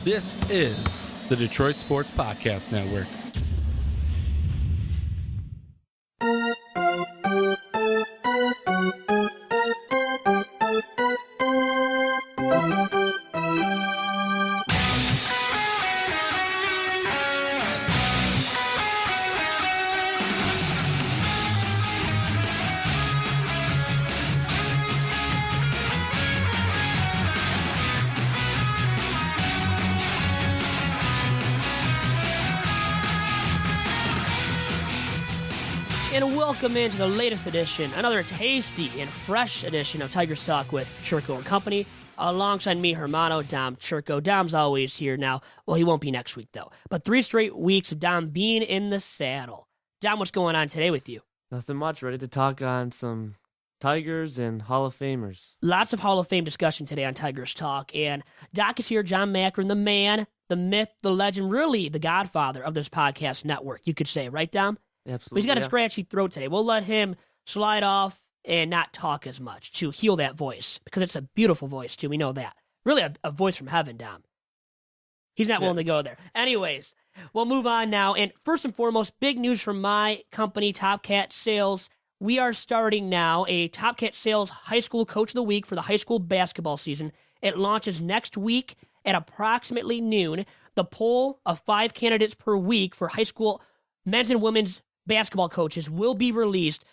This is the Detroit Sports Podcast Network. And welcome into the latest edition, another tasty and fresh edition of Tigers Talk with Chirco and Company. Alongside me, Hermano, Dom Chirco. Dom's always here now. Well, he won't be next week, though. But 3 straight weeks of Dom being in the saddle. Dom, what's going on today with you? Nothing much. Ready to talk on some Tigers and Hall of Famers. Lots of Hall of Fame discussion today on Tigers Talk. And Doc is here, John Macron, the man, the myth, the legend, really the godfather of this podcast network, you could say. Right, Dom? Absolutely. But he's got a scratchy throat today. We'll let him slide off and not talk as much to heal that voice, because it's a beautiful voice, too. We know that. Really a voice from heaven, Dom. He's not willing to go there. Anyways, we'll move on now. And first and foremost, big news from my company, Top Cat Sales. We are starting now a Top Cat Sales High School Coach of the Week for the high school basketball season. It launches next week at approximately noon. The poll of 5 candidates per week for high school men's and women's basketball coaches will be released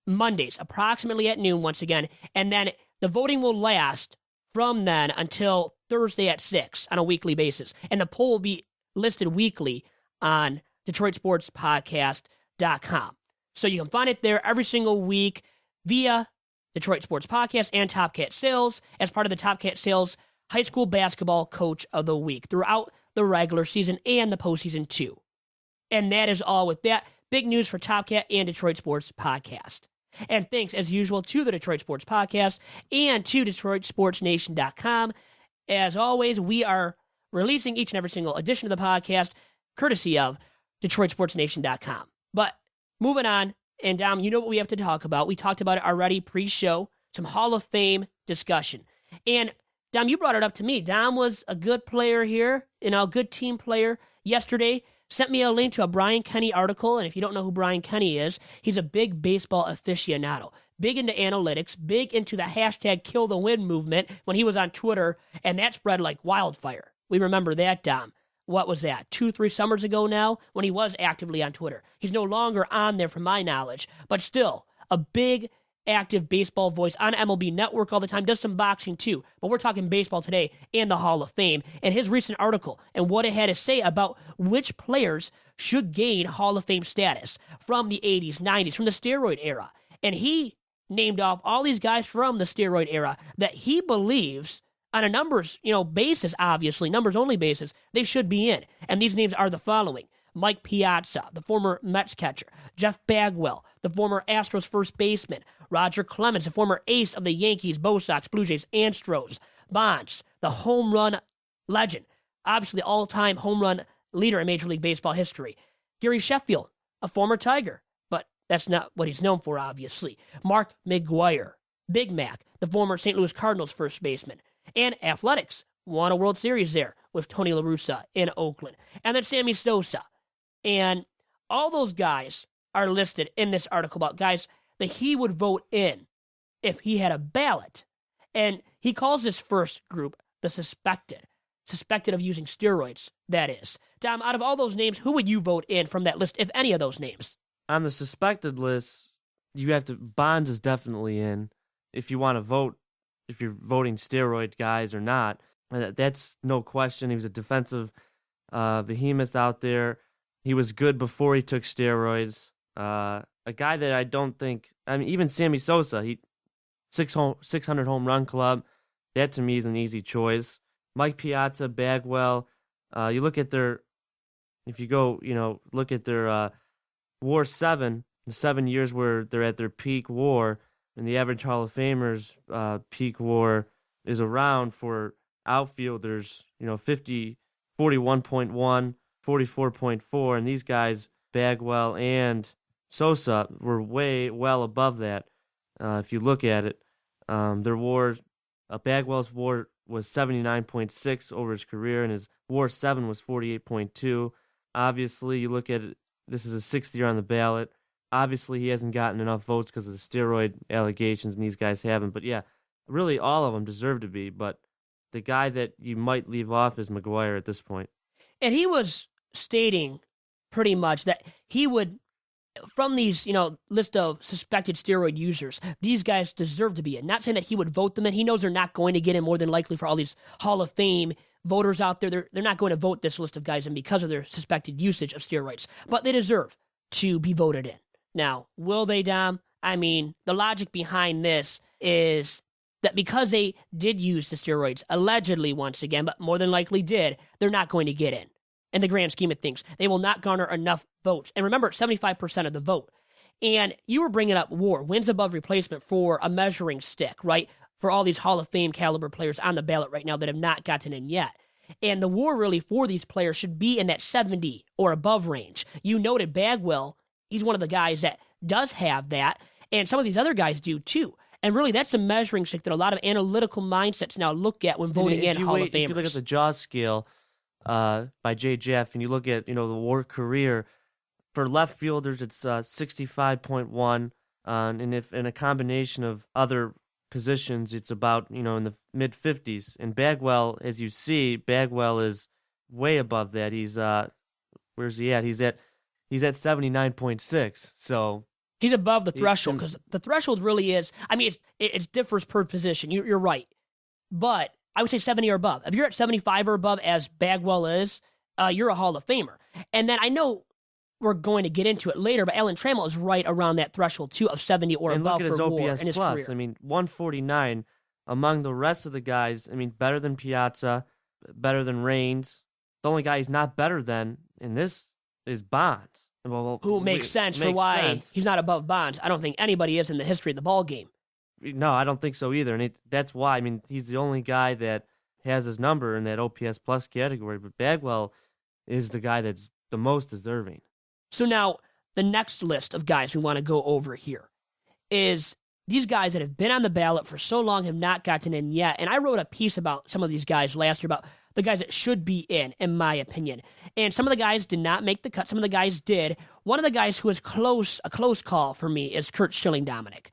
Mondays, approximately at noon once again, and then the voting will last from then until Thursday at 6 on a weekly basis. And the poll will be listed weekly on DetroitSportsPodcast.com. So you can find it there every single week via Detroit Sports Podcast and Top Cat Sales as part of the Top Cat Sales High School Basketball Coach of the Week throughout the regular season and the postseason too. And that is all with that. Big news for Top Cat and Detroit Sports Podcast. And thanks, as usual, to the Detroit Sports Podcast and to DetroitSportsNation.com. As always, we are releasing each and every single edition of the podcast courtesy of DetroitSportsNation.com. But moving on, and Dom, you know what we have to talk about. We talked about it already pre-show, some Hall of Fame discussion. And Dom, you brought it up to me. Dom was a good player here, a good team player yesterday. Sent me a link to a Brian Kenny article, and if you don't know who Brian Kenny is, he's a big baseball aficionado, big into analytics, big into the hashtag Kill the Win movement when he was on Twitter, and that spread like wildfire. We remember that, Dom. What was that, 2-3 summers ago now, when he was actively on Twitter? He's no longer on there from my knowledge, but still a big active baseball voice on MLB Network all the time, does some boxing too, but we're talking baseball today and the Hall of Fame, and his recent article and what it had to say about which players should gain Hall of Fame status from the 80s, 90s, from the steroid era. And he named off all these guys from the steroid era that he believes on a numbers, basis, obviously, numbers only basis, they should be in. And these names are the following: Mike Piazza, the former Mets catcher; Jeff Bagwell, the former Astros first baseman; Roger Clemens, the former ace of the Yankees, Bo Sox, Blue Jays, Astros; Bonds, the home run legend, obviously the all-time home run leader in Major League Baseball history; Gary Sheffield, a former Tiger, but that's not what he's known for, obviously; Mark McGwire, Big Mac, the former St. Louis Cardinals first baseman; and athletics, won a World Series there with Tony La Russa in Oakland; and then Sammy Sosa. And all those guys are listed in this article about guys that he would vote in if he had a ballot. And he calls this first group the suspected of using steroids, that is. Dom, out of all those names, who would you vote in from that list, if any of those names? On the suspected list, Bonds is definitely in. If you want to vote, if you're voting steroid guys or not, that's no question. He was a defensive behemoth out there. He was good before he took steroids. A guy that I don't think, even Sammy Sosa, 600 home run club. That to me is an easy choice. Mike Piazza, Bagwell. You look at their, if you go, look at their WAR 7, the 7 years where they're at their peak WAR, and the average Hall of Famers peak WAR is around for outfielders, 41.1, 44.4, and these guys, Bagwell and Sosa, were well above that. If you look at it, their WAR, Bagwell's WAR was 79.6 over his career, and his WAR 7 was 48.2. Obviously, you look at it, this is his 6th year on the ballot. Obviously, he hasn't gotten enough votes because of the steroid allegations, and these guys haven't. But yeah, really all of them deserve to be. But the guy that you might leave off is McGuire at this point. And he was stating pretty much that he would, from these, list of suspected steroid users, these guys deserve to be in. Not saying that he would vote them in. He knows they're not going to get in more than likely for all these Hall of Fame voters out there. They're not going to vote this list of guys in because of their suspected usage of steroids. But they deserve to be voted in. Now, will they, Dom? I mean, the logic behind this is that because they did use the steroids, allegedly once again, but more than likely did, they're not going to get in the grand scheme of things. They will not garner enough votes. And remember, it's 75% of the vote. And you were bringing up WAR, wins above replacement, for a measuring stick, right? For all these Hall of Fame caliber players on the ballot right now that have not gotten in yet. And the WAR really for these players should be in that 70 or above range. You noted Bagwell, he's one of the guys that does have that, and some of these other guys do too. And really, that's a measuring stick that a lot of analytical mindsets now look at when voting in Hall of Famers. If you look at the Jaws scale by Jay Jeff, and you look at the WAR career, for left fielders, it's 65.1, and if in a combination of other positions, it's about in the mid 50s. And Bagwell, as you see, Bagwell is way above that. He's where's he at? He's at 79.6. So he's above the threshold, because the threshold really is, I mean, it differs per position. You're right, but I would say 70 or above. If you're at 75 or above, as Bagwell is, you're a Hall of Famer. And then I know we're going to get into it later, but Alan Trammell is right around that threshold too of 70 or and above look at his for OPS WAR in his plus. career. I mean, 149 among the rest of the guys. I mean, better than Piazza, better than Reigns. The only guy he's not better than in this is Bonds. Well, who makes sense for why he's not above Bonds. I don't think anybody is in the history of the ball game. No, I don't think so either, and that's why. I mean, he's the only guy that has his number in that OPS plus category. But Bagwell is the guy that's the most deserving. So now, the next list of guys we want to go over here is these guys that have been on the ballot for so long have not gotten in yet. And I wrote a piece about some of these guys last year, about the guys that should be in my opinion. And some of the guys did not make the cut. Some of the guys did. One of the guys who is a close call for me is Curt Schilling Dominic.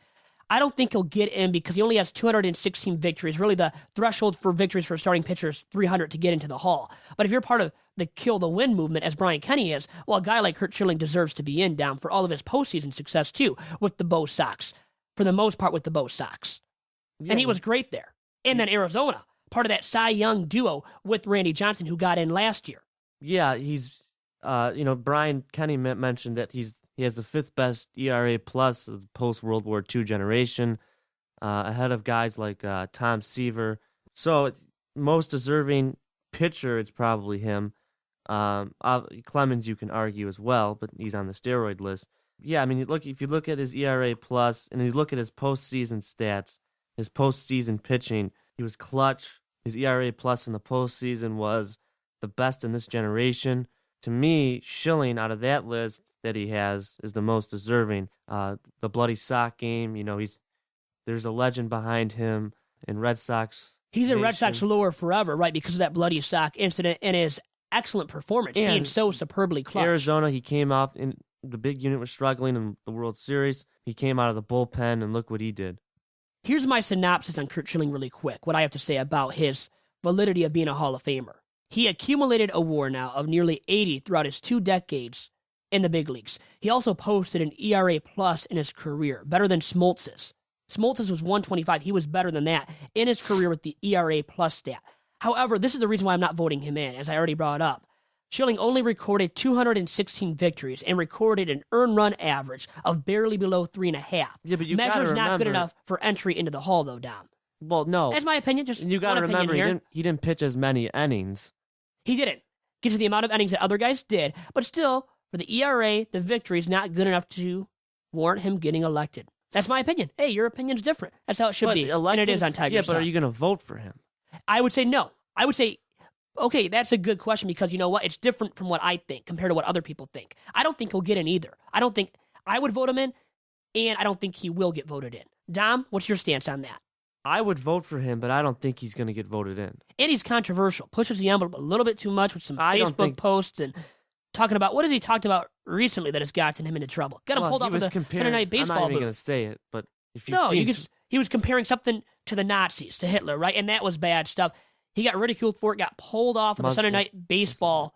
I don't think he'll get in because he only has 216 victories. Really, the threshold for victories for a starting pitcher is 300 to get into the Hall. But if you're part of the kill the win movement, as Brian Kenny is, well, a guy like Curt Schilling deserves to be in, down for all of his postseason success, too, with the Bo Sox. For the most part, with the Bo Sox. Yeah. And he was great there. And then Arizona, part of that Cy Young duo with Randy Johnson, who got in last year. Yeah, he's, Brian Kenny mentioned that he has the 5th best ERA plus of the post-World War II generation, ahead of guys like Tom Seaver. So it's most deserving pitcher, it's probably him. Clemens, you can argue as well, but he's on the steroid list. Yeah, I mean, if you look at his ERA plus and you look at his postseason stats, his postseason pitching, he was clutch. His ERA plus in the postseason was the best in this generation. To me, Schilling, out of that list that he has, is the most deserving. The bloody sock game, there's a legend behind him in Red Sox. He's in Red Sox lore forever, right, because of that bloody sock incident and his excellent performance, and being so superbly clutch. Arizona, he came off, in the big unit was struggling in the World Series. He came out of the bullpen, and look what he did. Here's my synopsis on Curt Schilling really quick, what I have to say about his validity of being a Hall of Famer. He accumulated a WAR now of nearly 80 throughout his 2 decades in the big leagues. He also posted an ERA plus in his career, better than Smoltz's. Smoltz's was 125. He was better than that in his career with the ERA plus stat. However, this is the reason why I'm not voting him in, as I already brought up. Schilling only recorded 216 victories and recorded an earned run average of barely below 3.5. Yeah, but you Measure's not good enough for entry into the Hall, though, Dom. Well, no. That's my opinion. Just you got to remember, he didn't pitch as many innings. He didn't get to the amount of innings that other guys did, but still, for the ERA, the victory's not good enough to warrant him getting elected. That's my opinion. Hey, your opinion's different. That's how it should be, and it is on Tiger's Yeah, but side. are you going to vote for him? I would say no. I would say, okay, that's a good question, because you know what? It's different from what I think compared to what other people think. I don't think he'll get in either. I don't think I would vote him in, and I don't think he will get voted in. Dom, what's your stance on that? I would vote for him, but I don't think he's going to get voted in. And he's controversial. Pushes the envelope a little bit too much with some Facebook posts and talking about, what has he talked about recently that has gotten him into trouble? Got him pulled off of the Sunday Night Baseball I'm not even booth. going to say it, but if he was comparing something to the Nazis, to Hitler, right? And that was bad stuff. He got ridiculed for it, got pulled off of the Sunday Night Baseball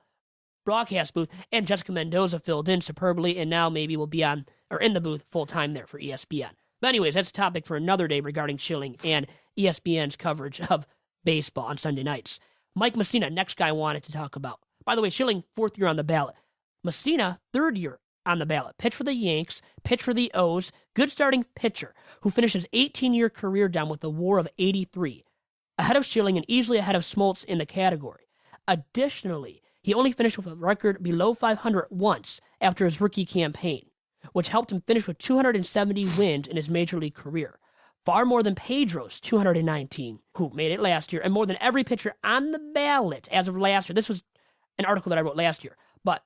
broadcast booth, and Jessica Mendoza filled in superbly, and now maybe will be on or in the booth full time there for ESPN. But anyways, that's a topic for another day regarding Schilling and ESPN's coverage of baseball on Sunday nights. Mike Messina, next guy I wanted to talk about. By the way, Schilling, 4th year on the ballot. Messina, 3rd year on the ballot. Pitched for the Yanks, pitched for the O's, good starting pitcher who finished his 18-year career down with a WAR of 83, ahead of Schilling and easily ahead of Smoltz in the category. Additionally, he only finished with a record below 500 once after his rookie campaign, which helped him finish with 270 wins in his major league career. Far more than Pedro's 219, who made it last year, and more than every pitcher on the ballot as of last year. This was an article that I wrote last year, but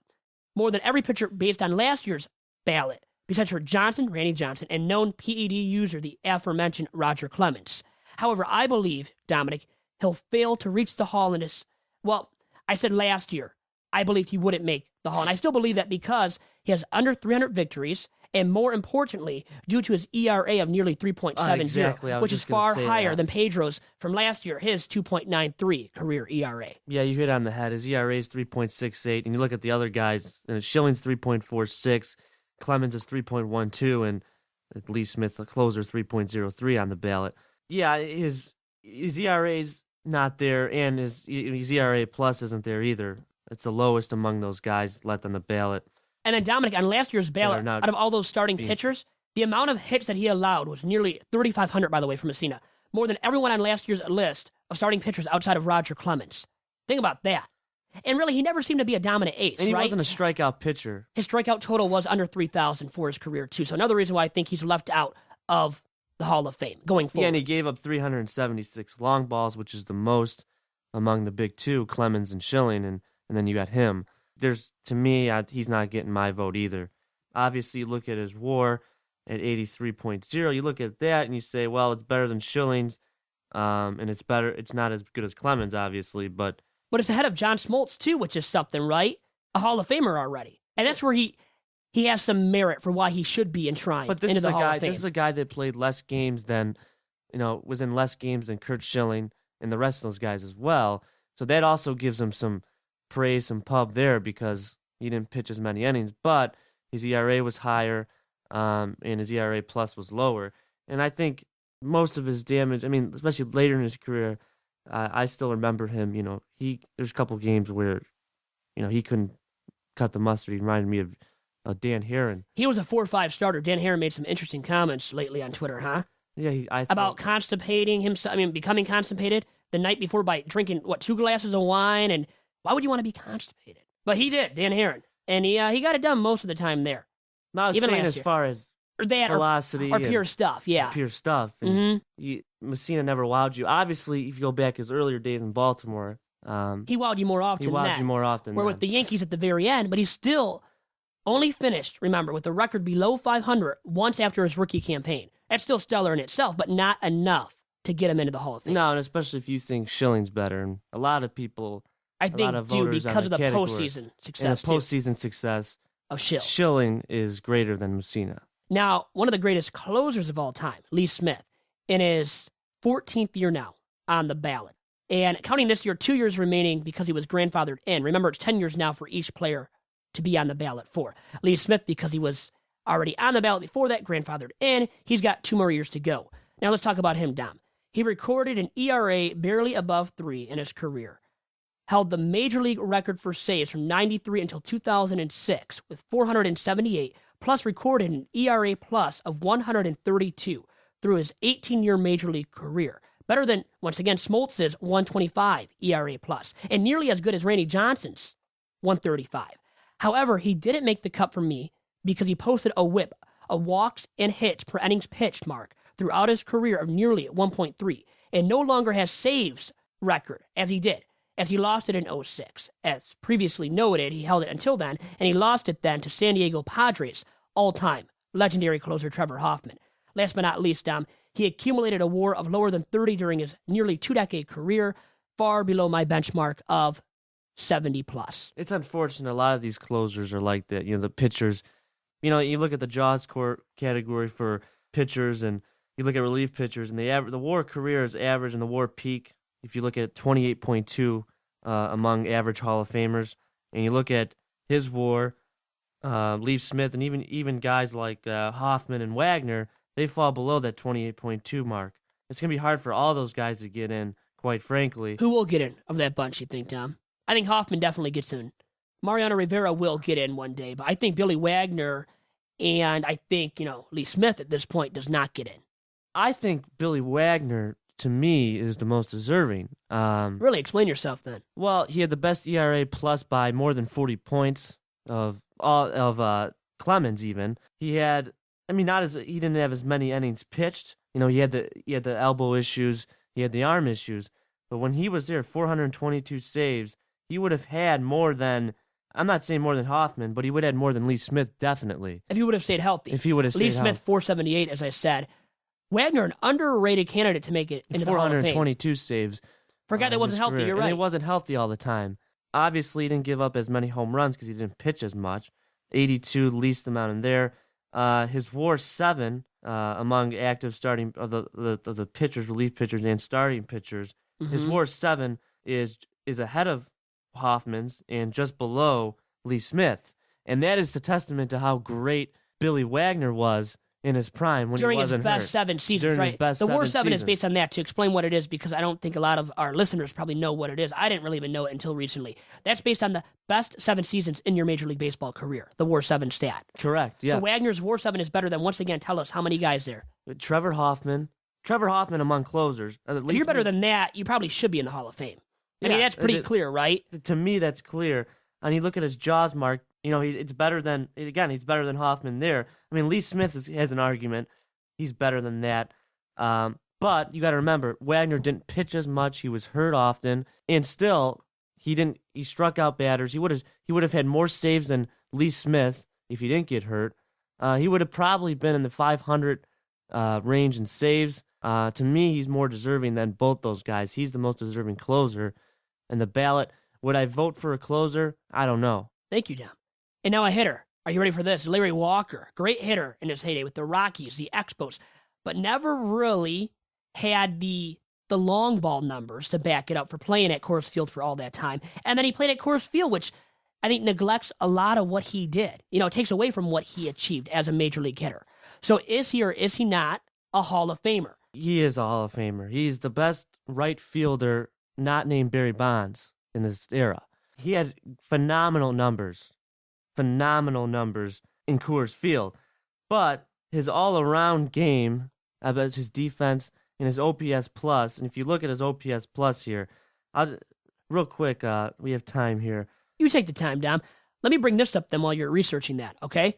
more than every pitcher based on last year's ballot, besides for Johnson, Randy Johnson, and known PED user, the aforementioned Roger Clemens. However, I believe, Dominic, he'll fail to reach the Hall in his, well, I said last year, I believed he wouldn't make the Hall, and I still believe that because he has under 300 victories, and more importantly, due to his ERA of nearly 3.70, exactly. which is far higher than Pedro's from last year, his 2.93 career ERA. Yeah, you hit on the head. His ERA is 3.68, and you look at the other guys, and Schilling's 3.46, Clemens is 3.12, and Lee Smith, the closer, 3.03 on the ballot. Yeah, his ERA's not there, and his ERA plus isn't there either. It's the lowest among those guys left on the ballot. And then Dominic, on last year's ballot, out of all those starting pitchers, the amount of hits that he allowed was nearly 3,500, by the way, from Messina. More than everyone on last year's list of starting pitchers outside of Roger Clemens. Think about that. And really, he never seemed to be a dominant ace, and he right? wasn't a strikeout pitcher. His strikeout total was under 3,000 for his career, too. So another reason why I think he's left out of the Hall of Fame going forward. Yeah, and he gave up 376 long balls, which is the most among the big two, Clemens and Schilling, and then you got him. To me, he's not getting my vote either. Obviously, you look at his WAR at 83.0. You look at that and you say, well, it's better than Schilling's, and it's better. It's not as good as Clemens, obviously, but it's ahead of John Smoltz too, which is something, right? A Hall of Famer already, and that's where he has some merit for why he should be enshrined into the Hall of Fame. This is a guy that played less games than, was in less games than Curt Schilling and the rest of those guys as well. So that also gives him some praise, some pub there because he didn't pitch as many innings, but his ERA was higher, and his ERA plus was lower. And I think most of his damage, especially later in his career, I still remember him. There's a couple games where, he couldn't cut the mustard. He reminded me of Dan Herron. He was a 4-5 starter. Dan Herron made some interesting comments lately on Twitter, huh? Yeah, about constipating himself. Becoming constipated the night before by drinking 2 glasses of wine, and why would you want to be constipated? But he did, Dan Herron, and he got it done most of the time there. No, I was saying as far as velocity or pure stuff, yeah, pure stuff. And Messina never wowed you. Obviously, if you go back his earlier days in Baltimore, he wowed you more often. Where with the Yankees at the very end, but he still only finished, remember, with a record below 500 once after his rookie campaign. That's still stellar in itself, but not enough to get him into the Hall of Fame. No, and especially if you think Schilling's better, and a lot of people. I think do because of the postseason success. And the postseason success of Schilling. Schilling is greater than Messina. Now, one of the greatest closers of all time, Lee Smith, in his 14th year now on the ballot. And counting this year, 2 years remaining because he was grandfathered in. Remember, it's 10 years now for each player to be on the ballot for. Lee Smith, because he was already on the ballot before that, grandfathered in, he's got 2 more years to go. Now let's talk about him, Dom. He recorded an ERA barely above 3 in his career. Held the major league record for saves from 93 until 2006 with 478, plus recorded an ERA plus of 132 through his 18-year major league career. Better than, once again, Smoltz's 125 ERA plus, and nearly as good as Randy Johnson's 135. However, he didn't make the cut for me because he posted a whip, a walks and hits per innings pitched mark throughout his career of nearly 1.3, and no longer has saves record as he did, as he lost it in 2006. As previously noted, he held it until then, and he lost it then to San Diego Padres all-time legendary closer Trevor Hoffman. Last but not least, Dom, He accumulated a WAR of lower than 30 during his nearly 2-decade career, far below my benchmark of 70 plus. It's unfortunate. A lot of these closers are like that. The pitchers, you look at the Jaws category for pitchers, and you look at relief pitchers, and the WAR career is average, and the WAR peak, if you look at 28.2 among average Hall of Famers, and you look at his WAR, Leaf Smith, and even guys like Hoffman and Wagner, they fall below that 28.2 mark. It's going to be hard for all those guys to get in, quite frankly. Who will get in of that bunch, you think, Tom? I think Hoffman definitely gets in. Mariano Rivera will get in one day, but I think Billy Wagner and I think, Lee Smith at this point does not get in. I think Billy Wagner, to me, is the most deserving. Really, explain yourself then. Well, he had the best ERA plus by more than 40 points of Clemens even. He had, he didn't have as many innings pitched. He had the elbow issues, he had the arm issues. But when he was there, 422 saves, he would have had more than, I'm not saying more than Hoffman, but he would have had more than Lee Smith, definitely. If he would have stayed healthy. If he would have stayed healthy. Lee Smith, 478, as I said. Wagner, an underrated candidate to make it into the Hall of Fame. 422 saves. Forgot that wasn't healthy, you're right. And he wasn't healthy all the time. Obviously, he didn't give up as many home runs because he didn't pitch as much. 82, least amount in there. His WAR 7 among active starting of the pitchers, relief pitchers, and starting pitchers. Mm-hmm. His WAR 7 is ahead of Hoffman's and just below Lee Smith's, and that is the testament to how great Billy Wagner was in his prime when during he wasn't his best hurt. 7 seasons. During right? his best the WAR 7 seasons. is based on that. To explain what it is, because I don't think a lot of our listeners probably know what it is. I didn't really even know it until recently. That's based on the best 7 seasons in your Major League Baseball career. The WAR 7 stat. Correct. Yeah. So Wagner's WAR 7 is better than. Once again, tell us how many guys there. Trevor Hoffman among closers. At least if you're better than that, you probably should be in the Hall of Fame. I mean, that's pretty clear, right? To me, that's clear. And you look at his Jaws mark, it's better than, again, he's better than Hoffman there. I mean, Lee Smith has an argument. He's better than that. But you got to remember, Wagner didn't pitch as much. He was hurt often. And still, he struck out batters. He would have had more saves than Lee Smith if he didn't get hurt. He would have probably been in the 500 range in saves. To me, he's more deserving than both those guys. He's the most deserving closer. And the ballot, would I vote for a closer? I don't know. Thank you, Dom. And now a hitter. Are you ready for this? Larry Walker, great hitter in his heyday with the Rockies, the Expos, but never really had the long ball numbers to back it up for playing at Coors Field for all that time. And then he played at Coors Field, which I think neglects a lot of what he did. It takes away from what he achieved as a major league hitter. So is he or is he not a Hall of Famer? He is a Hall of Famer. He's the best right fielder not named Barry Bonds in this era. He had phenomenal numbers in Coors Field. But his all-around game, his defense and his OPS plus, and if you look at his OPS plus here, real quick, we have time here. You take the time, Dom. Let me bring this up then while you're researching that, okay?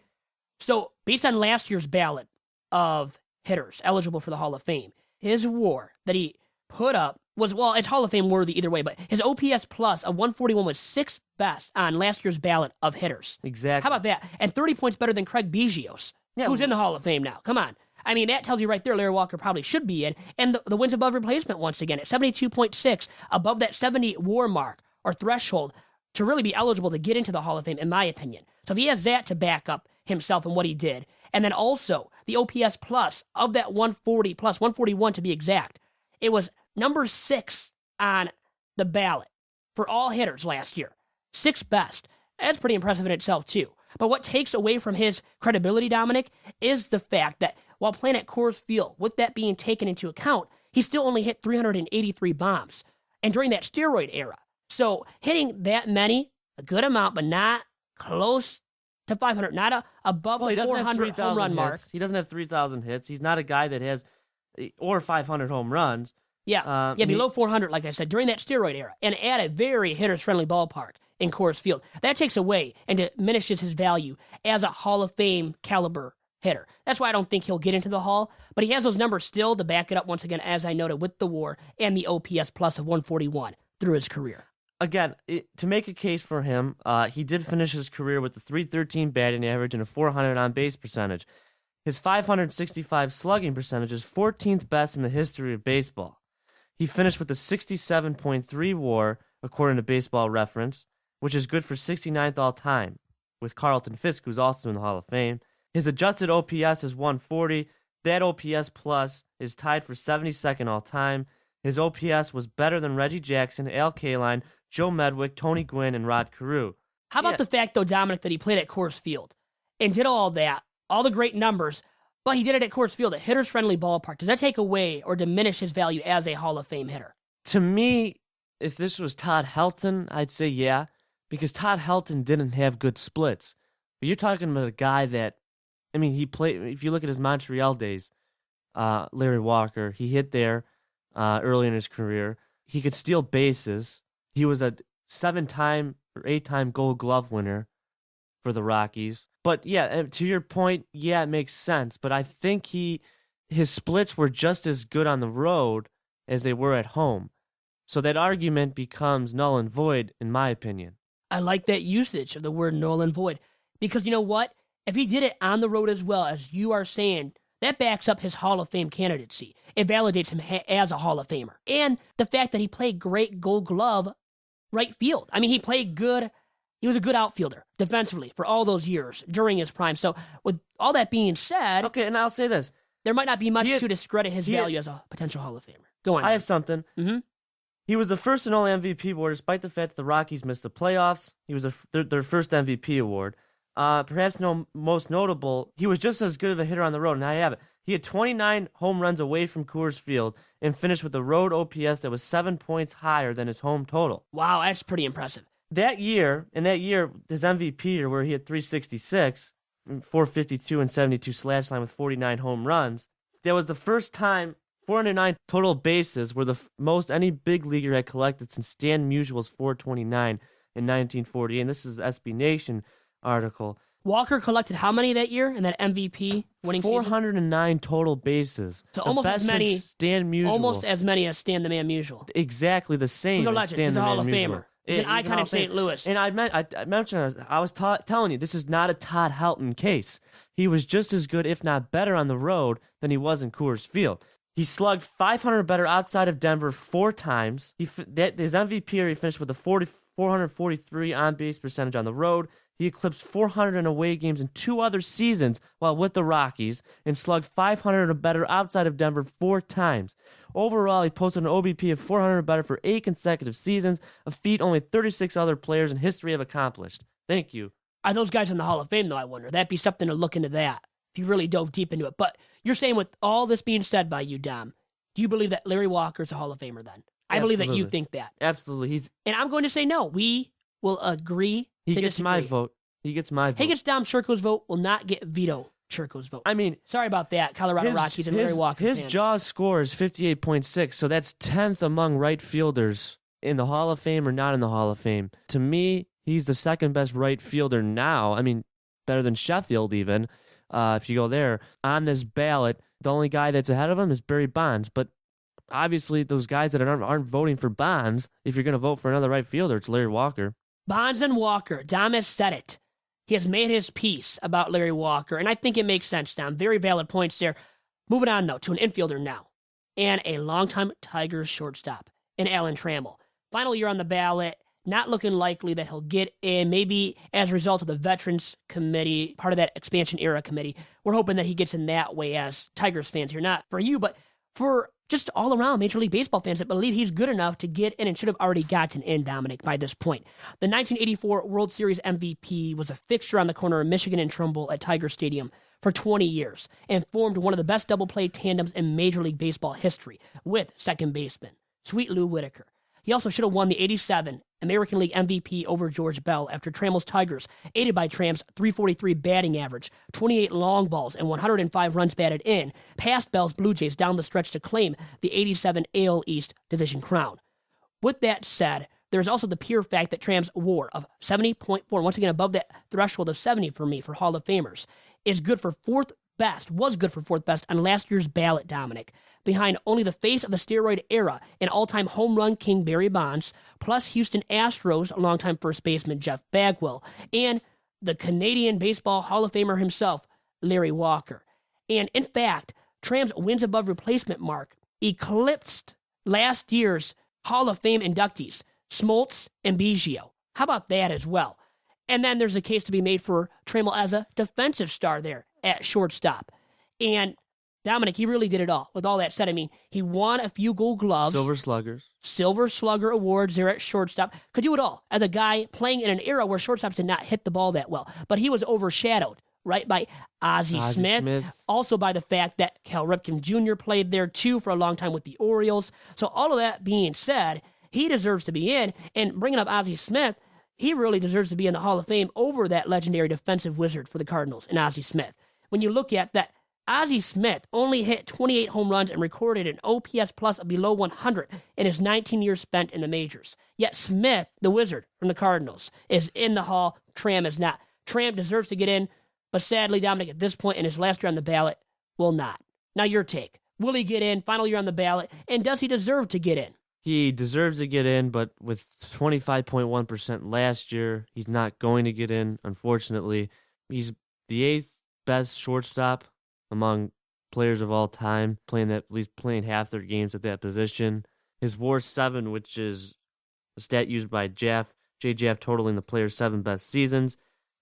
So, based on last year's ballot of hitters eligible for the Hall of Fame, his WAR that he put up was, well, it's Hall of Fame worthy either way, but his OPS plus of 141 was 6th best on last year's ballot of hitters. Exactly. How about that? And 30 points better than Craig Biggio's, who's in the Hall of Fame now. Come on. I mean, that tells you right there Larry Walker probably should be in. And the wins above replacement once again at 72.6, above that 70 WAR mark or threshold to really be eligible to get into the Hall of Fame, in my opinion. So if he has that to back up himself and what he did, and then also the OPS plus of that 140 plus, 141 to be exact, it was number 6 on the ballot for all hitters last year. 6th best. That's pretty impressive in itself, too. But what takes away from his credibility, Dominic, is the fact that while playing at Coors Field, with that being taken into account, he still only hit 383 bombs. And during that steroid era. So hitting that many, a good amount, but not close to 500, not above the 400 home run mark. He doesn't have 3,000 hits. He's not a guy that has, or 500 home runs. Yeah, below 400, like I said, during that steroid era, and at a very hitters-friendly ballpark in Coors Field. That takes away and diminishes his value as a Hall of Fame caliber hitter. That's why I don't think he'll get into the Hall, but he has those numbers still to back it up once again, as I noted, with the WAR and the OPS plus of 141 through his career. Again, to make a case for him, he did finish his career with a .313 batting average and a .400 on-base percentage. His .565 slugging percentage is 14th best in the history of baseball. He finished with a 67.3 WAR, according to Baseball Reference, which is good for 69th all-time, with Carlton Fisk, who's also in the Hall of Fame. His adjusted OPS is 140. That OPS plus is tied for 72nd all-time. His OPS was better than Reggie Jackson, Al Kaline, Joe Medwick, Tony Gwynn, and Rod Carew. How about the fact, though, Dominic, that he played at Coors Field and did all that, all the great numbers, but he did it at Coors Field, a hitters-friendly ballpark. Does that take away or diminish his value as a Hall of Fame hitter? To me, if this was Todd Helton, I'd say yeah, because Todd Helton didn't have good splits. But you're talking about a guy that, I mean, he played, if you look at his Montreal days, Larry Walker, he hit there early in his career. He could steal bases. He was a 7-time or 8-time Gold Glove winner for the Rockies. But yeah, to your point, yeah, it makes sense. But I think his splits were just as good on the road as they were at home. So that argument becomes null and void, in my opinion. I like that usage of the word null and void. Because you know what? If he did it on the road as well, as you are saying, that backs up his Hall of Fame candidacy. It validates him as a Hall of Famer. And the fact that he played great Gold Glove right field. I mean, he played good. He was a good outfielder defensively for all those years during his prime. So with all that being said, okay, and I'll say this. There might not be much to discredit his value as a potential Hall of Famer. Go on. I have something. Mm-hmm. He was the first and only MVP award, despite the fact that the Rockies missed the playoffs. He was their first MVP award. Perhaps most notable, he was just as good of a hitter on the road, and I have it. He had 29 home runs away from Coors Field and finished with a road OPS that was 7 points higher than his home total. Wow, that's pretty impressive. That year, his MVP year, where he had 366, 452, and 72 slash line with 49 home runs, that was the first time 409 total bases were the most any big leaguer had collected since Stan Musial's 429 in 1948. And this is SB Nation article. Walker collected how many that year in that MVP winning 409 season? total bases. So the almost best as many. Stan Musial. Almost as many as Stan the Man Musial. Exactly the same. He's a as legend. Stan He's a the Hall Man of Musial. Famer. He's an icon in St. Louis. And I mentioned, I was telling you, this is not a Todd Helton case. He was just as good, if not better, on the road than he was in Coors Field. He slugged 500 better outside of Denver 4 times. His MVP year, he finished with a 443 on-base percentage on the road. He eclipsed 400 in away games in 2 other seasons while with the Rockies and slugged 500 or better outside of Denver 4 times. Overall, he posted an OBP of 400 or better for 8 consecutive seasons, a feat only 36 other players in history have accomplished. Thank you. Are those guys in the Hall of Fame, though, I wonder? That'd be something to look into that, if you really dove deep into it. But you're saying with all this being said by you, Dom, do you believe that Larry Walker's a Hall of Famer then? I believe that you think that. Absolutely. And I'm going to say no. We will agree He to gets disagree. my vote. He gets my vote. He gets Dom Chirco's vote, will not get Vito Chirco's vote. I mean, sorry about that, Colorado Rockies and Larry Walker His fans. Jaws score is 58.6, so that's 10th among right fielders in the Hall of Fame or not in the Hall of Fame. To me, he's the second best right fielder now. I mean, better than Sheffield even, if you go there. On this ballot, the only guy that's ahead of him is Barry Bonds, but obviously those guys that aren't voting for Bonds, if you're going to vote for another right fielder, it's Larry Walker. Bonds and Walker. Dom has said it. He has made his piece about Larry Walker, and I think it makes sense, Dom. Very valid points there. Moving on, though, to an infielder now, and a longtime Tigers shortstop in Alan Trammell. Final year on the ballot, not looking likely that he'll get in, maybe as a result of the Veterans Committee, part of that expansion era committee. We're hoping that he gets in that way as Tigers fans here, not for you, but for just all around Major League Baseball fans that believe he's good enough to get in and should have already gotten in, Dominic, by this point. The 1984 World Series MVP was a fixture on the corner of Michigan and Trumbull at Tiger Stadium for 20 years and formed one of the best double-play tandems in Major League Baseball history with second baseman Sweet Lou Whitaker. He also should have won the 87 American League MVP over George Bell after Trammell's Tigers, aided by Tram's .343 batting average, 28 long balls, and 105 runs batted in, passed Bell's Blue Jays down the stretch to claim the 87 AL East division crown. With that said, there's also the pure fact that Tram's WAR of 70.4, once again above that threshold of 70 for me for Hall of Famers, was good for fourth best on last year's ballot, Dominic, behind only the face of the steroid era and all-time home run king Barry Bonds, plus Houston Astros longtime first baseman Jeff Bagwell, and the Canadian Baseball Hall of Famer himself, Larry Walker. And in fact, Trammell's wins above replacement mark eclipsed last year's Hall of Fame inductees, Smoltz and Biggio. How about that as well? And then there's a case to be made for Trammell as a defensive star there at shortstop. And Dominic, he really did it all. With all that said, I mean, he won a few Gold Gloves. Silver Slugger awards there at shortstop. Could do it all as a guy playing in an era where shortstops did not hit the ball that well. But he was overshadowed, right, by Ozzie Smith. Also by the fact that Cal Ripken Jr. played there, too, for a long time with the Orioles. So all of that being said, he deserves to be in. And bringing up Ozzie Smith, he really deserves to be in the Hall of Fame over that legendary defensive wizard for the Cardinals in Ozzie Smith. When you look at that, Ozzie Smith only hit 28 home runs and recorded an OPS plus of below 100 in his 19 years spent in the majors. Yet Smith, the wizard from the Cardinals, is in the Hall. Tramm is not. Tramm deserves to get in, but sadly, Dominic, at this point in his last year on the ballot, will not. Now your take. Will he get in, final year on the ballot, and does he deserve to get in? He deserves to get in, but with 25.1% last year, he's not going to get in, unfortunately. He's the 8th best shortstop among players of all time, at least playing half their games at that position. His WAR 7, which is a stat used by Jay Jaff, totaling the player's 7 best seasons.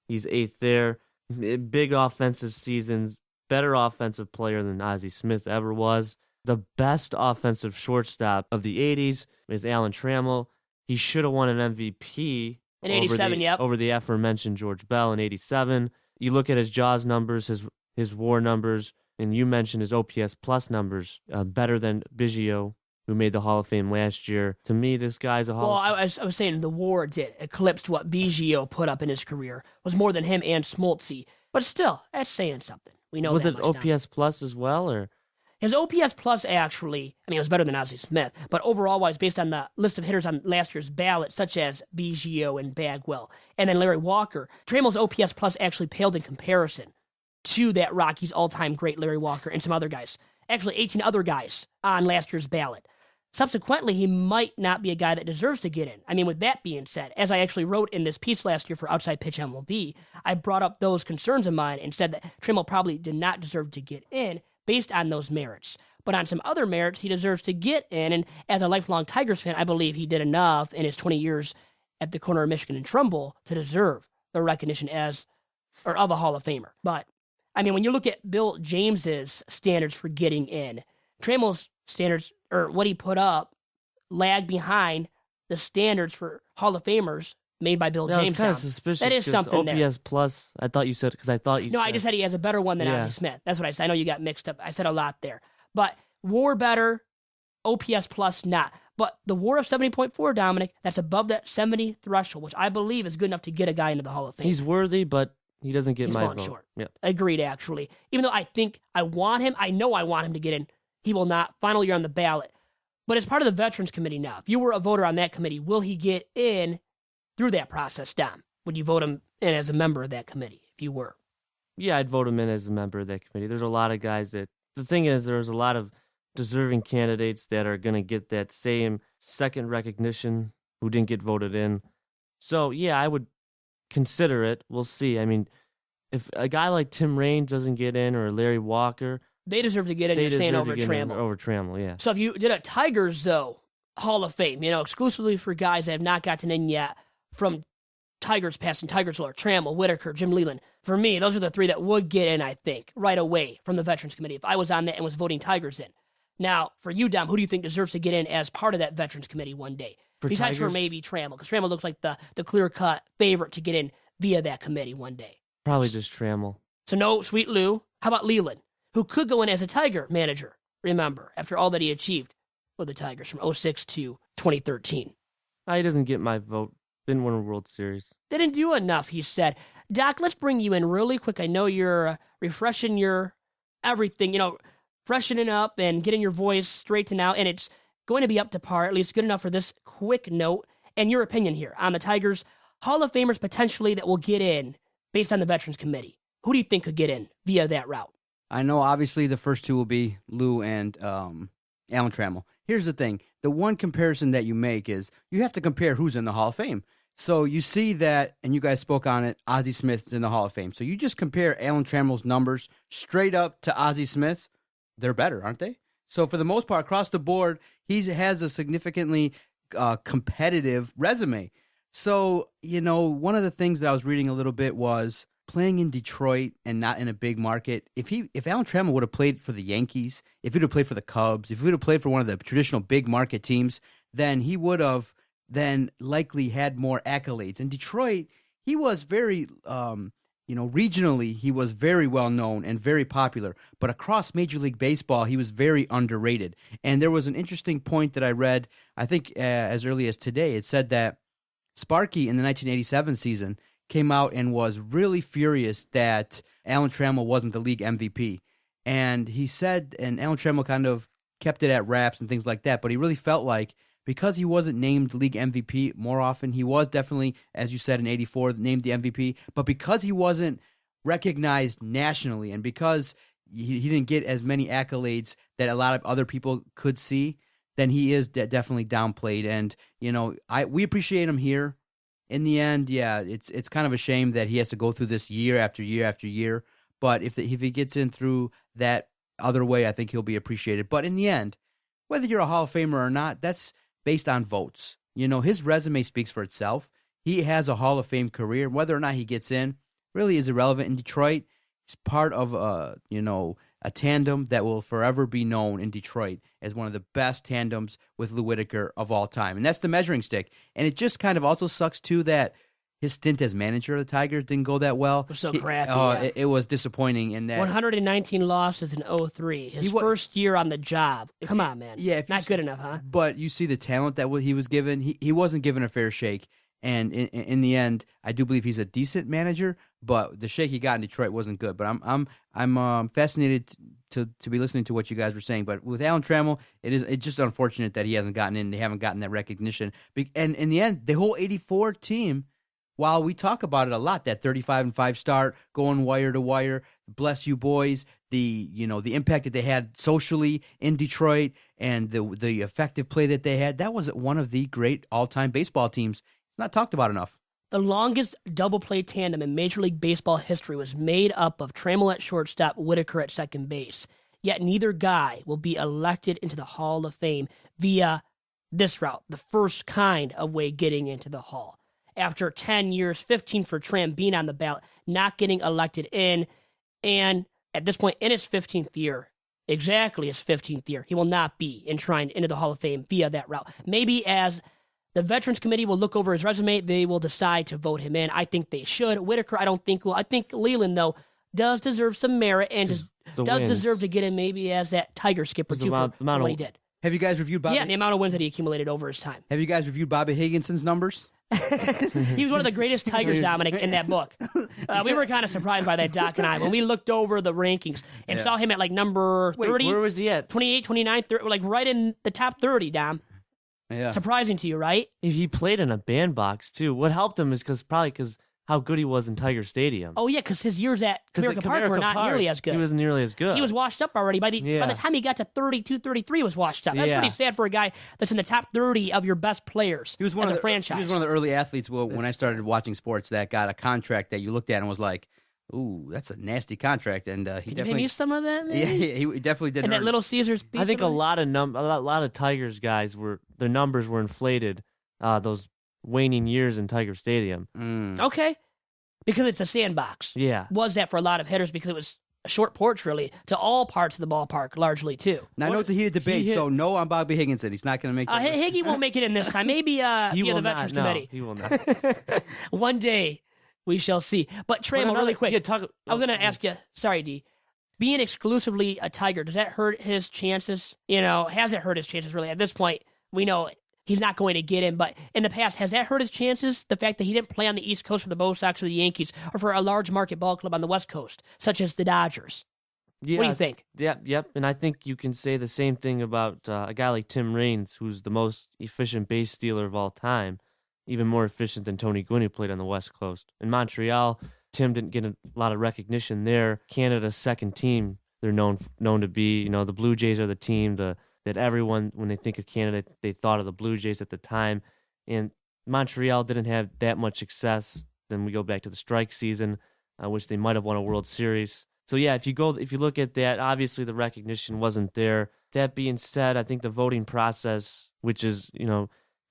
He's 8th there. Big offensive seasons, better offensive player than Ozzie Smith ever was. The best offensive shortstop of the 80s is Alan Trammell. He should have won an MVP in 87, over the aforementioned George Bell in 87. You look at his Jaws numbers, his WAR numbers, and you mentioned his OPS plus numbers, better than Biggio, who made the Hall of Fame last year. To me, this guy's a Hall of Fame. I was saying the WAR did eclipse what Biggio put up in his career. Was more than him and Smoltz. But still, that's saying something. We know was that it much OPS now. plus as well, or? His OPS plus actually, I mean, it was better than Ozzie Smith, but overall wise, based on the list of hitters on last year's ballot, such as Biggio and Bagwell, and then Larry Walker, Trammell's OPS plus actually paled in comparison to that Rockies all-time great Larry Walker and some other guys. Actually, 18 other guys on last year's ballot. Subsequently, he might not be a guy that deserves to get in. I mean, with that being said, as I actually wrote in this piece last year for Outside Pitch MLB, I brought up those concerns of mine and said that Trammell probably did not deserve to get in based on those merits. But on some other merits, he deserves to get in, and as a lifelong Tigers fan, I believe he did enough in his 20 years at the corner of Michigan and Trumbull to deserve the recognition of a Hall of Famer. But, I mean, when you look at Bill James's standards for getting in, Trammell's standards, or what he put up, lag behind the standards for Hall of Famers made by Bill James. It's kind of suspicious. That is something OPS there. plus, I thought you said, because I thought you No, said. I just said he has a better one than Ozzie Smith. That's what I said. I know you got mixed up. I said a lot there. But WAR better, OPS plus not. But the WAR of 70.4, Dominic, that's above that 70 threshold, which I believe is good enough to get a guy into the Hall of Fame. He's worthy, but he doesn't get my vote. Short. Yep. Agreed, actually. Even though I think I want him, I know I want him to get in. He will not. Final year on the ballot. But as part of the Veterans Committee now, if you were a voter on that committee, will he get in through that process, Dom? Would you vote him in as a member of that committee if you were? Yeah, I'd vote him in as a member of that committee. There's a lot of guys that... The thing is, there's a lot of deserving candidates that are going to get that same second recognition who didn't get voted in. So, yeah, I would consider it. We'll see. I mean, if a guy like Tim Raines doesn't get in, or Larry Walker... They deserve to get in, you're saying, over Trammell. Over Trammell, yeah. So if you did a Tigers, though, Hall of Fame, exclusively for guys that have not gotten in yet from Tigers past and Tigers lore, Trammell, Whitaker, Jim Leyland. For me, those are the three that would get in, I think, right away from the Veterans Committee if I was on that and was voting Tigers in. Now, for you, Dom, who do you think deserves to get in as part of that Veterans Committee one day? Besides for maybe Trammell, because Trammell looks like the clear-cut favorite to get in via that committee one day. Probably just Trammell. So no Sweet Lou. How about Leyland, who could go in as a Tiger manager, remember, after all that he achieved with the Tigers from 2006 to 2013. He doesn't get my vote. Didn't win a World Series. Didn't do enough, he said. Doc, let's bring you in really quick. I know you're refreshing your everything, freshening up and getting your voice straightened out, and it's going to be up to par, at least good enough for this quick note, and your opinion here on the Tigers Hall of Famers potentially that will get in based on the Veterans Committee. Who do you think could get in via that route? I know, obviously, the first two will be Lou and Alan Trammell. Here's the thing. The one comparison that you make is you have to compare who's in the Hall of Fame. So you see that, and you guys spoke on it, Ozzie Smith's in the Hall of Fame. So you just compare Alan Trammell's numbers straight up to Ozzie Smith's, they're better, aren't they? So for the most part, across the board, he has a significantly competitive resume. So, one of the things that I was reading a little bit was playing in Detroit and not in a big market. If Alan Trammell would have played for the Yankees, if he would have played for the Cubs, if he would have played for one of the traditional big market teams, then he would have then likely had more accolades. In Detroit, he was very, regionally, he was very well known and very popular. But across Major League Baseball, he was very underrated. And there was an interesting point that I read, I think as early as today. It said that Sparky in the 1987 season came out and was really furious that Alan Trammell wasn't the league MVP. And he said, and Alan Trammell kind of kept it at wraps and things like that, but he really felt like because he wasn't named league MVP more often, he was definitely, as you said, in 84, named the MVP, but because he wasn't recognized nationally and because he didn't get as many accolades that a lot of other people could see, then he is definitely downplayed. And, we appreciate him here. In the end, yeah, it's kind of a shame that he has to go through this year after year after year, but if he gets in through that other way, I think he'll be appreciated. But in the end, whether you're a Hall of Famer or not, that's based on votes. His resume speaks for itself. He has a Hall of Fame career. Whether or not he gets in really is irrelevant. In Detroit, he's part of a tandem that will forever be known in Detroit as one of the best tandems with Lou Whitaker of all time. And that's the measuring stick. And it just kind of also sucks, too, that his stint as manager of the Tigers didn't go that well. It was so crappy. It was disappointing in that. 119 losses in 03. His first year on the job. Come on, man. Yeah, not good enough, huh? But you see the talent that he was given. He wasn't given a fair shake. And in the end, I do believe he's a decent manager, but the shake he got in Detroit wasn't good. But I'm fascinated to be listening to what you guys were saying. But with Alan Trammell, it's just unfortunate that he hasn't gotten in. They haven't gotten that recognition. And in the end, the whole 84 team, while we talk about it a lot, that 35-5 start, going wire to wire, bless you boys, the impact that they had socially in Detroit and the effective play that they had, that was one of the great all-time baseball teams. It's not talked about enough. The longest double play tandem in Major League Baseball history was made up of Trammell at shortstop, Whitaker at second base. Yet neither guy will be elected into the Hall of Fame via this route, the first kind of way getting into the Hall. After 10 years, 15 for Tram being on the ballot, not getting elected in, and at this point in his 15th year, exactly his 15th year, he will not be enshrined into the Hall of Fame via that route. Maybe as the Veterans Committee will look over his resume, they will decide to vote him in. I think they should. Whitaker, I don't think will. I think Leland, though, does deserve some merit and does deserve to get in maybe as that Tiger skipper, too, for what he did. Have you guys reviewed Bobby? Yeah, the amount of wins that he accumulated over his time. Have you guys reviewed Bobby Higginson's numbers? He was one of the greatest Tigers, Dominic, in that book. We were kind of surprised by that, Doc and I, when we looked over the rankings and saw him at like number 30. Where was he at? 28, 29, 30, like right in the top 30, Dom. Yeah. Surprising to you, right? He played in a bandbox, too. What helped him is probably because how good he was in Tiger Stadium. Oh, yeah, because his years at Comerica Park were not nearly as good. He wasn't nearly as good. He was washed up already. By the time he got to 32, 33, he was washed up. That's pretty sad for a guy that's in the top 30 of your best players as a franchise. He was one of the early athletes when I started watching sports that got a contract that you looked at and was like, ooh, that's a nasty contract. And he Can definitely... you use some of that, maybe? Yeah, he definitely did. And that Little Caesars pizza? I think a lot of Tigers guys their numbers were inflated those waning years in Tiger Stadium. Okay. Because it's a sandbox. Yeah. Was that for a lot of hitters because it was a short porch, really, to all parts of the ballpark, largely, too. Now, I know it's a heated debate, so no on Bobby Higginson. He's not going to make that. Higgy won't make it in this time. Maybe via the Veterans Committee. He will not. One day, we shall see. But Trammell, really quick, I was going to ask you, sorry, D, being exclusively a Tiger, does that hurt his chances? Has it hurt his chances, really? At this point, we know he's not going to get in, but in the past, has that hurt his chances? The fact that he didn't play on the East Coast for the Bo Sox or the Yankees, or for a large market ball club on the West Coast, such as the Dodgers? Yeah, what do you think? Yep. And I think you can say the same thing about a guy like Tim Raines, who's the most efficient base stealer of all time, even more efficient than Tony Gwynn, who played on the West Coast. In Montreal, Tim didn't get a lot of recognition there. Canada's second team, they're known to be. The Blue Jays are the team that everyone, when they think of Canada, they thought of the Blue Jays at the time. And Montreal didn't have that much success. Then we go back to the strike season, which they might have won a World Series. So yeah, if you look at that, obviously the recognition wasn't there. That being said, I think the voting process, which is,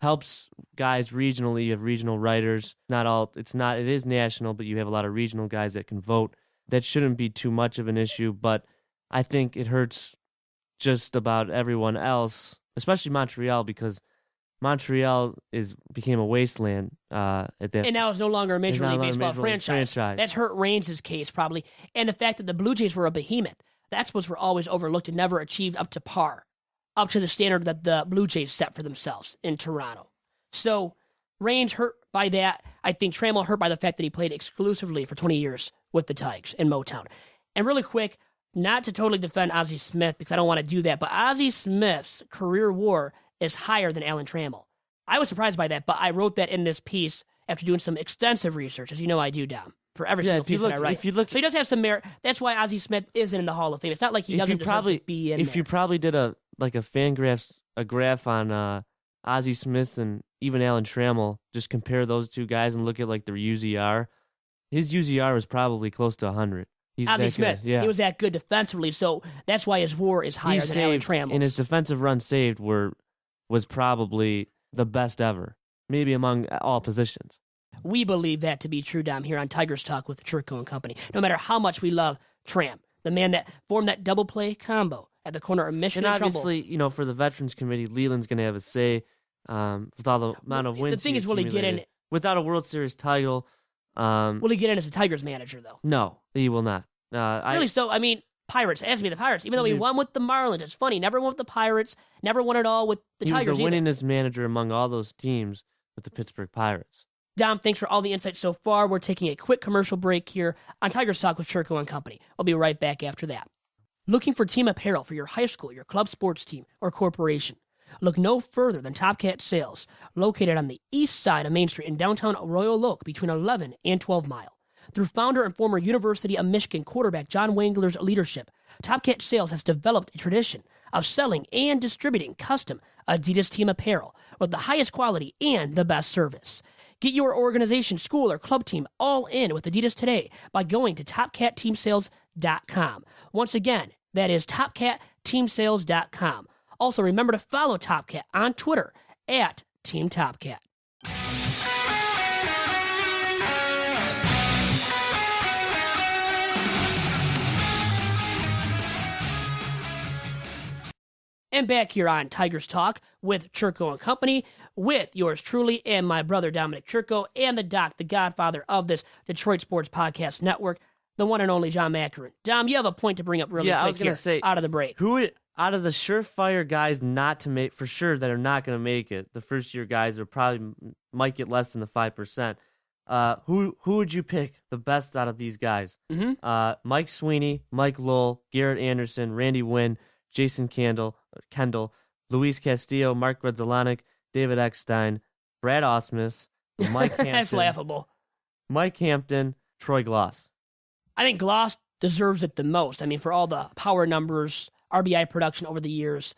helps guys regionally. You have regional writers. It is national, but you have a lot of regional guys that can vote. That shouldn't be too much of an issue, but I think it hurts just about everyone else, especially Montreal, because Montreal became a wasteland at that. And now it's no longer a Major League Baseball franchise. That's hurt Reigns' case probably, and the fact that the Blue Jays were a behemoth. The Expos were always overlooked and never achieved up to par, up to the standard that the Blue Jays set for themselves in Toronto. So Reigns hurt by that. I think Trammell hurt by the fact that he played exclusively for 20 years with the Tigers in Motown. And really quick, not to totally defend Ozzie Smith because I don't want to do that, but Ozzie Smith's career WAR is higher than Alan Trammell. I was surprised by that, but I wrote that in this piece after doing some extensive research, as you know I do, Dom, for every single piece that I write. So he does have some merit. That's why Ozzie Smith isn't in the Hall of Fame. It's not like he doesn't deserve to be in there. You probably did a graph on Ozzie Smith and even Alan Trammell, just compare those two guys and look at like their UZR. His UZR was probably close to 100. Ozzie Smith, he was that good defensively, so that's why his WAR is higher than Alan Trammell's. And his defensive runs saved was probably the best ever, maybe among all positions. We believe that to be true, Dom, here on Tigers Talk with Chirco and Company. No matter how much we love Tram, the man that formed that double play combo at the corner of Michigan and obviously, for the Veterans Committee, Leland's going to have a say with all the amount of wins. The thing is, will he get in without a World Series title? Will he get in as a Tigers manager, though? No, he will not. Really? So, I mean, Pirates. It has to be the Pirates. Even though he won with the Marlins. It's funny. Never won with the Pirates. Never won it all with the Tigers. He was the winningest manager among all those teams with the Pittsburgh Pirates. Dom, thanks for all the insights so far. We're taking a quick commercial break here on Tigers Talk with Chirco and Company. I'll be right back after that. Looking for team apparel for your high school, your club sports team, or corporation? Look no further than Top Cat Sales, located on the east side of Main Street in downtown Royal Oak between 11 and 12 Mile. Through founder and former University of Michigan quarterback John Wangler's leadership, Top Cat Sales has developed a tradition of selling and distributing custom Adidas team apparel with the highest quality and the best service. Get your organization, school, or club team all in with Adidas today by going to TopCatTeamSales.com. Once again, that is TopCatTeamSales.com. Also, remember to follow Top Cat on Twitter at Team Top Cat. And back here on Tigers Talk with Chirco and Company, with yours truly and my brother Dominic Chirco and the Doc, the godfather of this Detroit Sports Podcast Network, the one and only John Macaron. Dom, you have a point to bring up really quick I was going to say, out of the break. Out of the surefire guys not to make, for sure, that are not going to make it, the first-year guys are probably might get less than the 5%. Who would you pick the best out of these guys? Mm-hmm. Mike Sweeney, Mike Lowell, Garrett Anderson, Randy Wynn, Jason Kendall, Luis Castillo, Mark Grudzielanek, David Eckstein, Brad Ausmus, Mike Hampton. That's laughable. Mike Hampton, Troy Gloss. I think Gloss deserves it the most. I mean, for all the power numbers, RBI production over the years,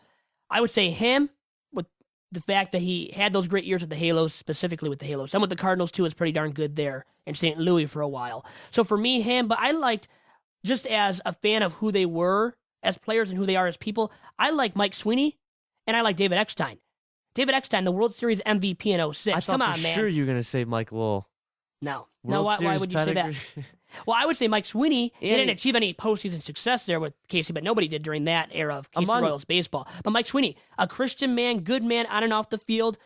I would say him, with the fact that he had those great years with the Halos, specifically with the Halos. Some with the Cardinals, too, is pretty darn good there in St. Louis for a while. So for me, him, but I liked, just as a fan of who they were as players and who they are as people, I like Mike Sweeney, and I like David Eckstein. David Eckstein, the World Series MVP in 06. I thought for sure you were going to say Mike Lowell. No. Why would you say that? Well, I would say Mike Sweeney. He didn't achieve any postseason success there with Casey, but nobody did during that era of Casey Royals baseball. But Mike Sweeney, a Christian man, good man on and off the field.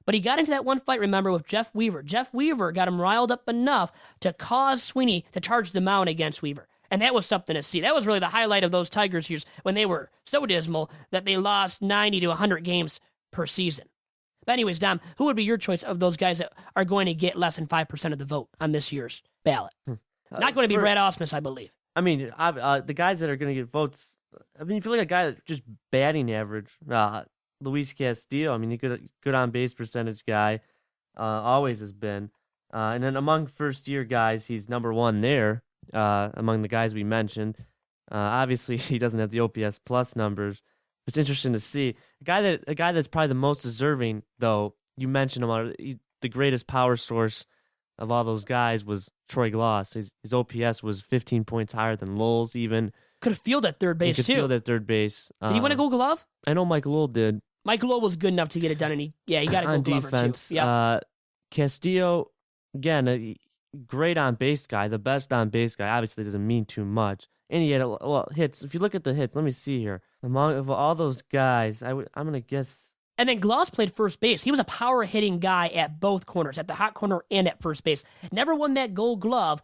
But he got into that one fight, remember, with Jeff Weaver. Jeff Weaver got him riled up enough to cause Sweeney to charge the mound against Weaver. And that was something to see. That was really the highlight of those Tigers years when they were so dismal that they lost 90 to 100 games per season. But anyways, Dom, who would be your choice of those guys that are going to get less than 5% of the vote on this year's ballot? Not going to be Brad Ausmus, I believe. I mean, the guys that are going to get votes, I mean, if you look at a guy that just batting average, Luis Castillo, I mean, he good on base percentage guy, always has been. And then among first-year guys, he's number one there. Among the guys we mentioned. Obviously, he doesn't have the OPS plus numbers. It's interesting to see. A guy that's probably the most deserving, though, you mentioned him, the greatest power source of all those guys was Troy Gloss. His OPS was 15 points higher than Lowell's even. Could have fielded at third base, He could too. field at third base. Did he win a Gold Glove? I know Mike Lowell did. Mike Lowell was good enough to get it done, and he got a on Gold Glove defense. or two. Yeah. Castillo, again, a great on-base guy, the best on-base guy. Obviously, doesn't mean too much. And he had hits. If you look at the hits, let me see here. Of all those guys, I'm going to guess. And then Gloss played first base. He was a power-hitting guy at both corners, at the hot corner and at first base. Never won that Gold Glove.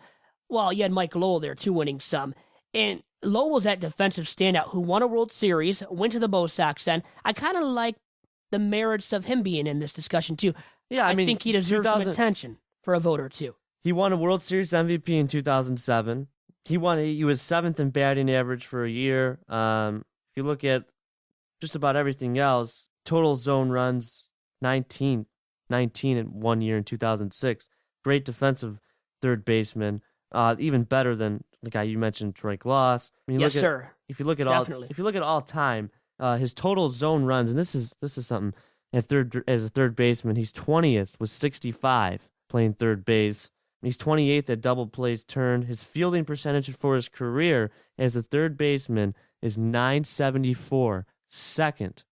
Well, you had Mike Lowell there, too, winning some. And Lowell was that defensive standout who won a World Series, went to the Bo Sox then. I kind of like the merits of him being in this discussion, too. Yeah, I mean, think he deserves some attention for a vote or two. He won a World Series MVP in 2007. He was 7th in batting average for a year. If you look at just about everything else, total zone runs, 19 in 1 year in 2006. Great defensive third baseman. Even better than the guy you mentioned, Troy Gloss. I mean, Yes, sir. If you look at Definitely. all time, his total zone runs, and this is something as a third baseman, he's 20th with 65 playing third base. He's 28th at double plays turned. His fielding percentage for his career as a third baseman is .974, second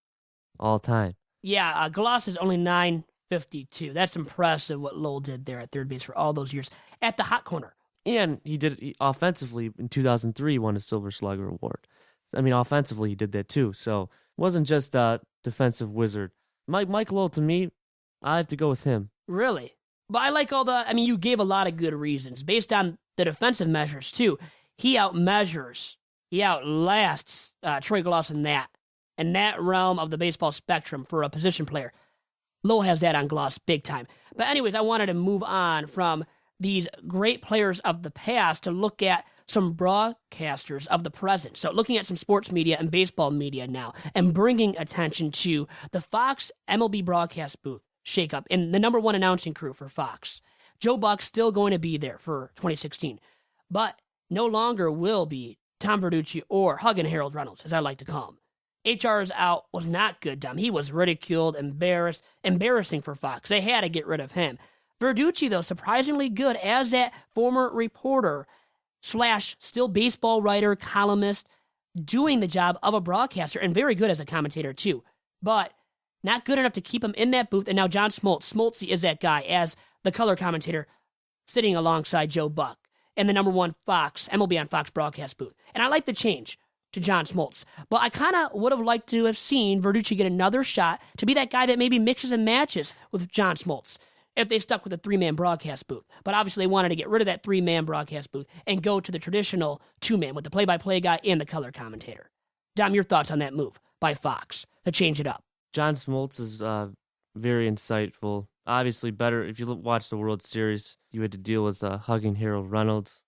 all time. Yeah, Gloss is only .952. That's impressive what Lowell did there at third base for all those years at the hot corner. And he offensively in 2003 won a Silver Slugger award. I mean, offensively he did that too. So it wasn't just a defensive wizard. Mike Lowell, to me, I have to go with him. Really? But I like you gave a lot of good reasons based on the defensive measures, too. He outlasts Troy Gloss in that realm of the baseball spectrum for a position player. Lowell has that on Gloss big time. But anyways, I wanted to move on from these great players of the past to look at some broadcasters of the present. So looking at some sports media and baseball media now and bringing attention to the Fox MLB broadcast booth shakeup and the number one announcing crew for Fox. Joe Buck's still going to be there for 2016, but no longer will be Tom Verducci or Huggin Harold Reynolds, as I like to call him. HR's out was not good, Tom. He was ridiculed, embarrassing for Fox. They had to get rid of him. Verducci, though, surprisingly good as that former reporter / still baseball writer, columnist, doing the job of a broadcaster and very good as a commentator, too. But not good enough to keep him in that booth. And now John Smoltzy is that guy as the color commentator sitting alongside Joe Buck in the number one Fox, MLB on Fox broadcast booth. And I like the change to John Smoltz. But I kind of would have liked to have seen Verducci get another shot to be that guy that maybe mixes and matches with John Smoltz if they stuck with a three-man broadcast booth. But obviously they wanted to get rid of that three-man broadcast booth and go to the traditional two-man with the play-by-play guy and the color commentator. Dom, your thoughts on that move by Fox to change it up? John Smoltz is very insightful. Obviously better, if you watch the World Series, you had to deal with Huggin Harold Reynolds.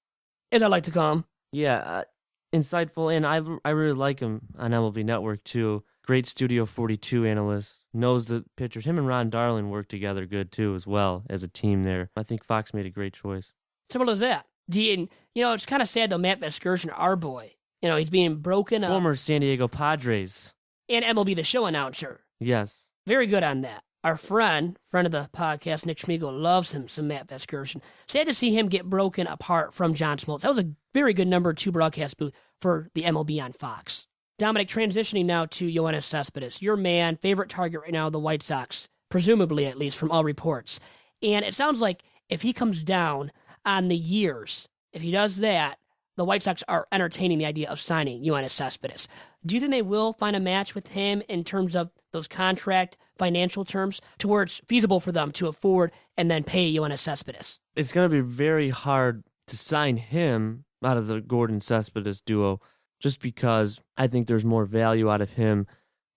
As I like to call him. Yeah, insightful, and I really like him on MLB Network, too. Great Studio 42 analyst. Knows the pitchers. Him and Ron Darling work together good, too, as well, as a team there. I think Fox made a great choice. Simple as that. It's kind of sad, though, Matt Vasgersian, our boy, he's being broken up. Former San Diego Padres. And MLB The Show announcer. Yes. Very good on that. Our friend of the podcast, Nick Schmiegel, loves him some Matt Vasgersian. Sad to see him get broken apart from John Smoltz. That was a very good number 2 broadcast booth for the MLB on Fox. Dominic, transitioning now to Yoenis Cespedes, your man, favorite target right now, the White Sox, presumably at least from all reports. And it sounds like if he comes down on the years, if he does that, the White Sox are entertaining the idea of signing Yoenis Cespedes. Do you think they will find a match with him in terms of those contract financial terms to where it's feasible for them to afford and then pay Yoenis Cespedes? It's going to be very hard to sign him out of the Gordon-Cespedes duo just because I think there's more value out of him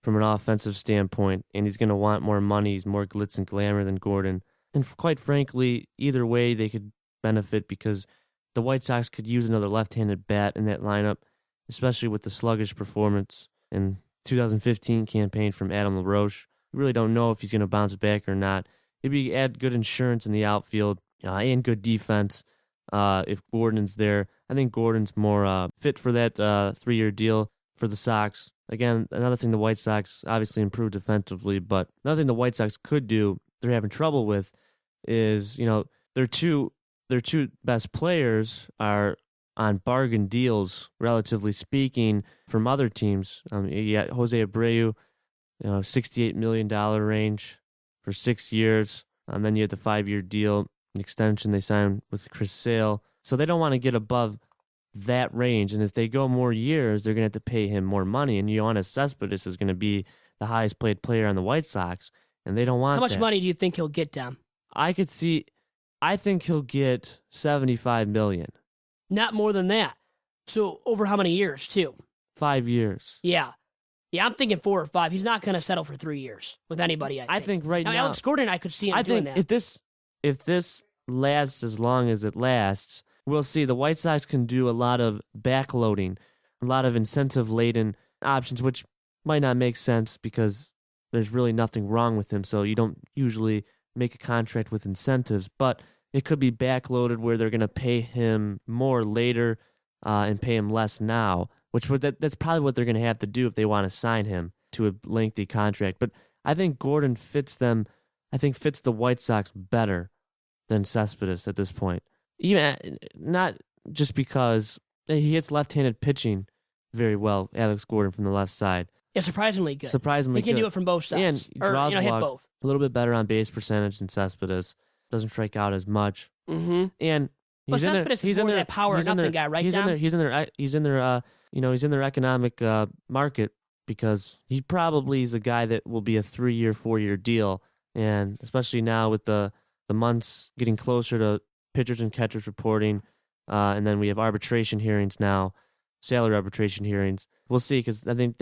from an offensive standpoint, and he's going to want more money. He's more glitz and glamour than Gordon. And quite frankly, either way they could benefit because the White Sox could use another left-handed bat in that lineup, especially with the sluggish performance in 2015 campaign from Adam LaRoche. We really don't know if he's going to bounce back or not. Maybe add good insurance in the outfield and good defense if Gordon's there. I think Gordon's more fit for that 3-year deal for the Sox. Again, another thing the White Sox obviously improved defensively, but another thing the White Sox could do they're having trouble with is, their two best players are on bargain deals, relatively speaking, from other teams. You got Jose Abreu, $68 million range for 6 years. And then you have the 5-year deal, an extension they signed with Chris Sale. So they don't want to get above that range. And if they go more years, they're going to have to pay him more money. And Yoenis Cespedes is going to be the highest paid player on the White Sox. And they don't want that. How much money do you think he'll get, Dem? I think he'll get $75 million. Not more than that. So over how many years, too? 5 years. Yeah. Yeah, I'm thinking 4 or 5. He's not going to settle for 3 years with anybody, I think. Now, Alex Gordon, I could see him doing that. If this lasts as long as it lasts, we'll see. The White Sox can do a lot of backloading, a lot of incentive-laden options, which might not make sense because there's really nothing wrong with him, so you don't usually make a contract with incentives. But it could be backloaded where they're going to pay him more later and pay him less now, that's probably what they're going to have to do if they want to sign him to a lengthy contract. But I think Gordon fits the White Sox better than Cespedes at this point. Even not just because he hits left-handed pitching very well, Alex Gordon from the left side. Yeah, surprisingly good. Surprisingly good. He can good. do it from both sides. And he draws hit walks, both. A little bit better on base percentage than Cespedes. Doesn't strike out as much. Mm-hmm. And Cespedes is more that power nothing guy, right? He's in their economic market because he probably is a guy that will be a 3-year, 4-year deal. And especially now with the months getting closer to pitchers and catchers reporting, and then we have arbitration hearings now, salary arbitration hearings. We'll see, because I think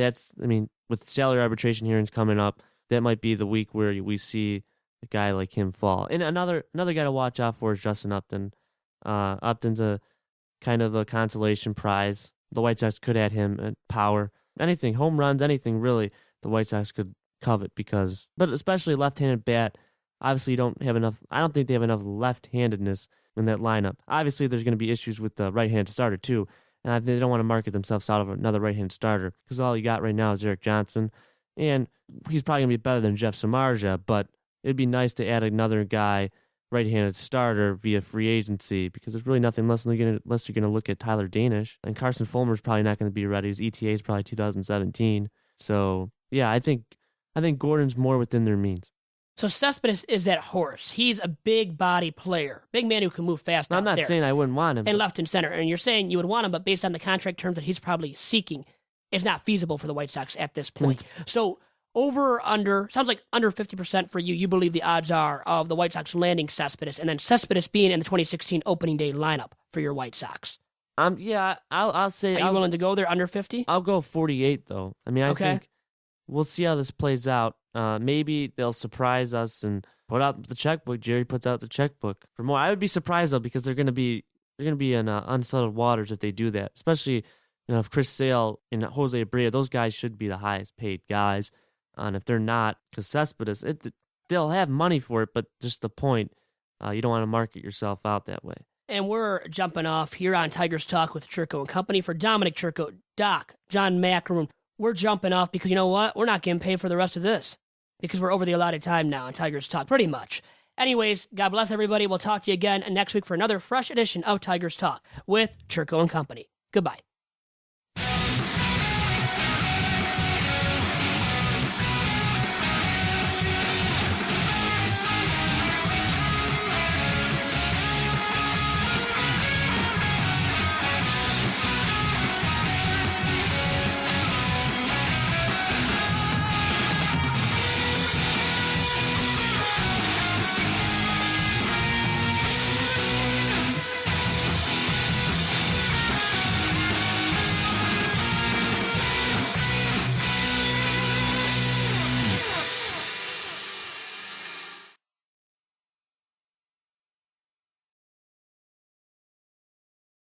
with salary arbitration hearings coming up, that might be the week where we see a guy like him fall. And another guy to watch out for is Justin Upton. Upton's a kind of a consolation prize. The White Sox could add him at power. Anything, home runs, anything really, the White Sox could covet but especially left-handed bat. Obviously, I don't think they have enough left-handedness in that lineup. Obviously, there's going to be issues with the right-handed starter too, and they don't want to market themselves out of another right-handed starter because all you got right now is Eric Johnson, and he's probably going to be better than Jeff Samardzija, but it'd be nice to add another guy, right-handed starter, via free agency, because there's really nothing unless you're going to look at Tyler Danish, and Carson Fulmer's probably not going to be ready. His ETA is probably 2017. So yeah, I think Gordon's more within their means. So Cespedes is that horse. He's a big body player, big man who can move fast. I'm not saying I wouldn't want him. And left and center. And you're saying you would want him, but based on the contract terms that he's probably seeking, it's not feasible for the White Sox at this point. So over or under, sounds like under 50% for you. You believe the odds are of the White Sox landing Cespedes, and then Cespedes being in the 2016 opening day lineup for your White Sox. Yeah, I'll say. Are you willing to go there under 50? I'll go 48 though. I think we'll see how this plays out. Maybe they'll surprise us and put out the checkbook. Jerry puts out the checkbook for more. I would be surprised though, because they're going to be in unsettled waters if they do that. Especially if Chris Sale and Jose Abreu, those guys should be the highest paid guys. And if they're not, because Cespedes, they'll have money for it, but just the point, you don't want to market yourself out that way. And we're jumping off here on Tigers Talk with Chirco and Company. For Dominic Chirco, Doc, John Macaroon, we're jumping off because you know what? We're not getting paid for the rest of this because we're over the allotted time now on Tigers Talk, pretty much. Anyways, God bless everybody. We'll talk to you again next week for another fresh edition of Tigers Talk with Chirco and Company. Goodbye.